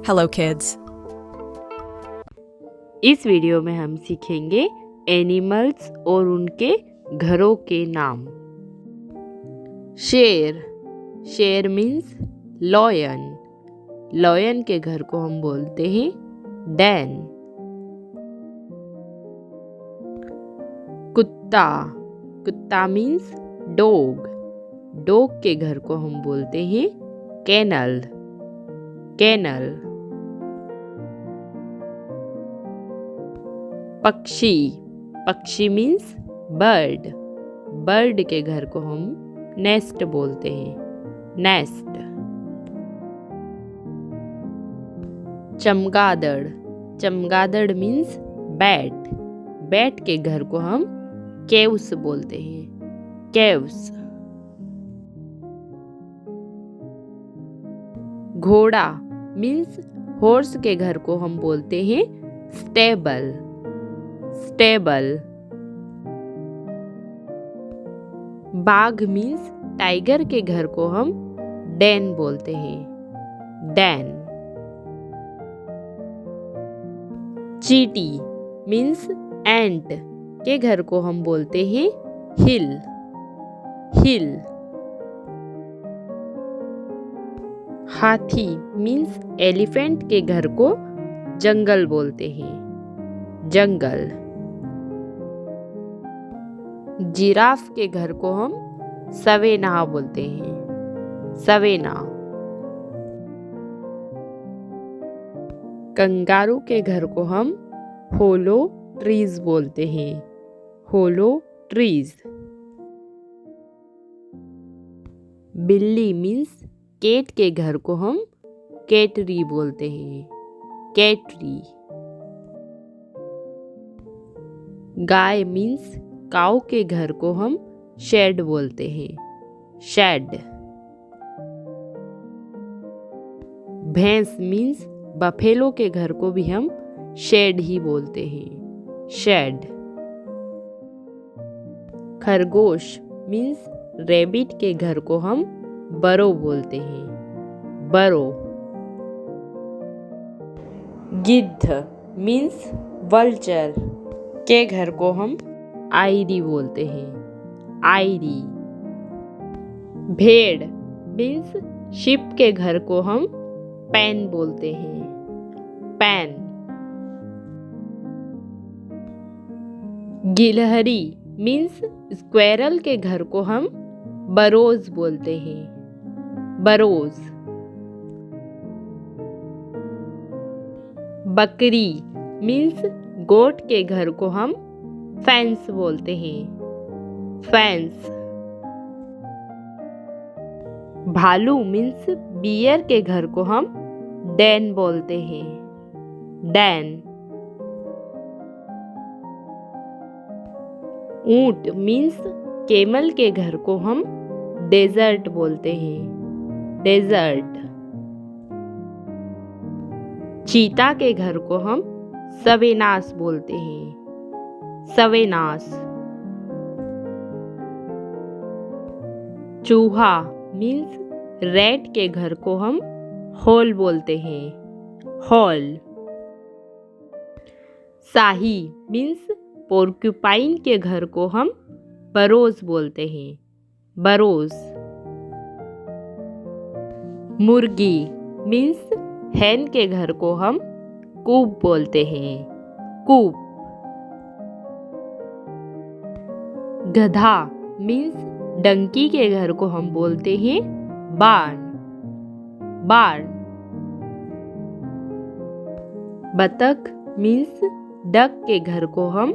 Hello, kids. इस video में हम सीखेंगे एनिमल्स और उनके घरों के नाम। शेर, शेर मीन्स लॉयन। लॉयन के घर को हम बोलते हैं डेन। कुत्ता, कुत्ता मीन्स डॉग। डॉग के घर को हम बोलते हैं केनल, केनल। पक्षी, पक्षी मीन्स बर्ड। बर्ड के घर को हम नेस्ट बोलते हैं, नेस्ट। चमगादड़, चमगादड़ मीन्स बैट। बैट के घर को हम केव्स बोलते हैं, केव्स। घोड़ा मीन्स हॉर्स के घर को हम बोलते हैं स्टेबल, स्टेबल। बाघ मीन्स टाइगर के घर को हम डेन बोलते हैं, डेन। चींटी मीन्स एंट के घर को हम बोलते हैं हिल, हिल। हाथी मीन्स एलिफेंट के घर को जंगल बोलते हैं, जंगल। जिराफ के घर को हम सवेना बोलते हैं, सवेना। कंगारू के घर को हम होलो ट्रीज बोलते हैं, होलो ट्रीज। बिल्ली मीन्स केट के घर को हम कैटरी बोलते हैं, कैटरी। गाय मीन्स काऊ के घर को हम शेड बोलते हैं, शेड। भैंस मीन्स बफेलो के घर को भी हम शेड ही बोलते हैं, शेड। खरगोश मीन्स रैबिट के घर को हम बरो बोलते हैं, बरो। गिद्ध मीन्स वल्चर के घर को हम आयरी बोलते हैं, आयरी। भेड़ मीन्स शिप के घर को हम पैन बोलते हैं, पैन। गिलहरी मीन्स स्क्वेरल के घर को हम बरोज बोलते हैं, बरोज। बकरी मीन्स गोट के घर को हम फेंस बोलते हैं, फेंस। भालू मीन्स बियर के घर को हम डेन बोलते हैं, डेन। ऊंट मीन्स केमल के घर को हम डेजर्ट बोलते हैं, डेजर्ट। चीता के घर को हम सवेनास बोलते हैं, सवेनास। चूहा मीन्स रैट के घर को हम हॉल बोलते हैं, हॉल। शाही मीन्स पोर्क्यूपाइन के घर को हम बरोज बोलते हैं, बरोज। मुर्गी मीन्स हैन के घर को हम कूप बोलते हैं, कूप। गधा मीन्स डंकी के घर को हम बोलते हैं बार्न, बार्न। बतख मीन्स डक के घर को हम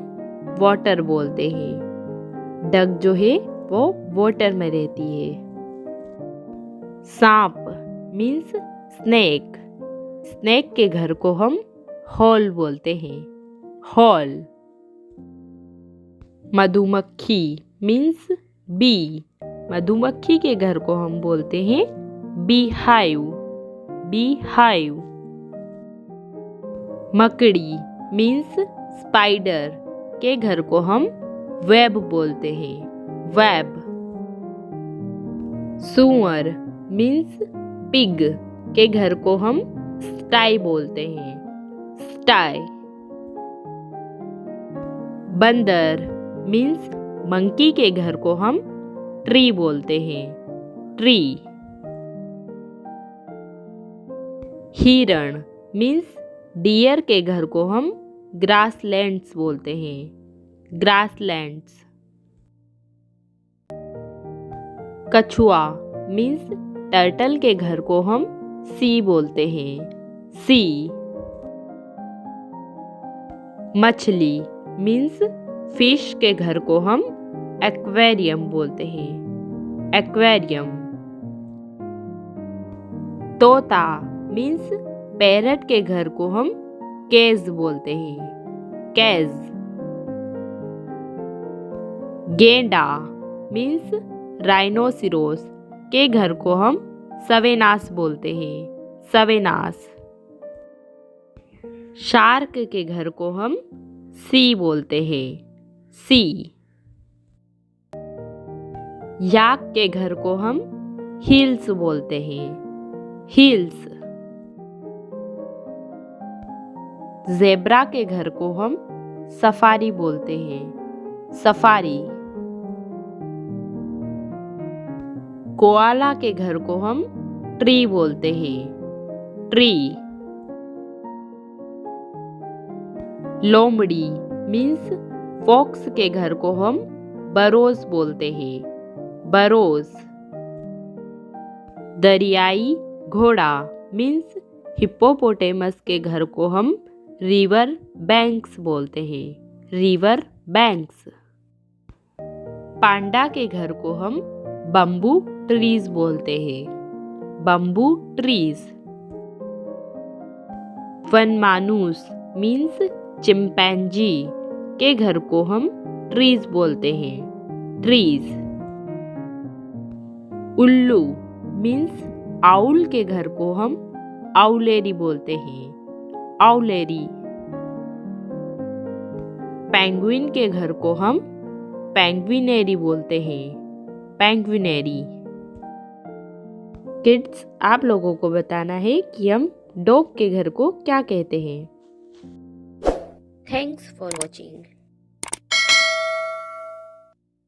वाटर बोलते हैं, डक जो है वो वाटर में रहती है। सांप मीन्स स्नेक, स्नेक के घर को हम हॉल बोलते हैं, हॉल। मधुमक्खी मीन्स बी, मधुमक्खी के घर को हम बोलते हैं बी हाइव, बी हाइव। मकड़ी मीन्स स्पाइडर के घर को हम वेब बोलते हैं, वेब। सूअर मीन्स पिग के घर को हम स्टाई बोलते हैं, स्टाई। बंदर मीन्स मंकी के घर को हम ट्री बोलते हैं, ट्री। हिरण मीन्स डियर के घर को हम ग्रासलैंड्स बोलते हैं, ग्रासलैंड्स। कछुआ मीन्स टर्टल के घर को हम सी बोलते हैं, सी। मछली मीन्स फिश के घर को हम एक्वेरियम बोलते हैं, एक्वेरियम। तोता मीन्स पैरट के घर को हम केज बोलते हैं, केज। गेंडा मीन्स राइनोसिरोस के घर को हम सवेनास बोलते हैं, सवेनास। शार्क के घर को हम सी बोलते हैं, सी। याक के घर को हम हिल्स बोलते हैं, हिल्स। ज़ेब्रा के घर को हम सफारी बोलते हैं, सफारी। कोआला के घर को हम ट्री बोलते हैं, ट्री। लोमड़ी मीन्स फॉक्स के घर को हम बरोज बोलते हैं, बरोज। दरियाई घोड़ा मीन्स हिप्पोपोटेमस के घर को हम रिवर बैंक्स बोलते हैं, रिवर बैंक्स। पांडा के घर को हम बम्बू ट्रीज बोलते हैं, बम्बू ट्रीज। वनमानुस मीन्स चिंपैंजी के घर को हम ट्रीज बोलते हैं, ट्रीज। उल्लू मीन्स आउल के घर को हम आउलेरी बोलते हैं, आउलेरी। पेंगुइन के घर को हम पेंगुइनेरी बोलते हैं, पेंगुइनेरी। किड्स, आप लोगों को बताना है कि हम डॉग के घर को क्या कहते हैं। Thanks for watching.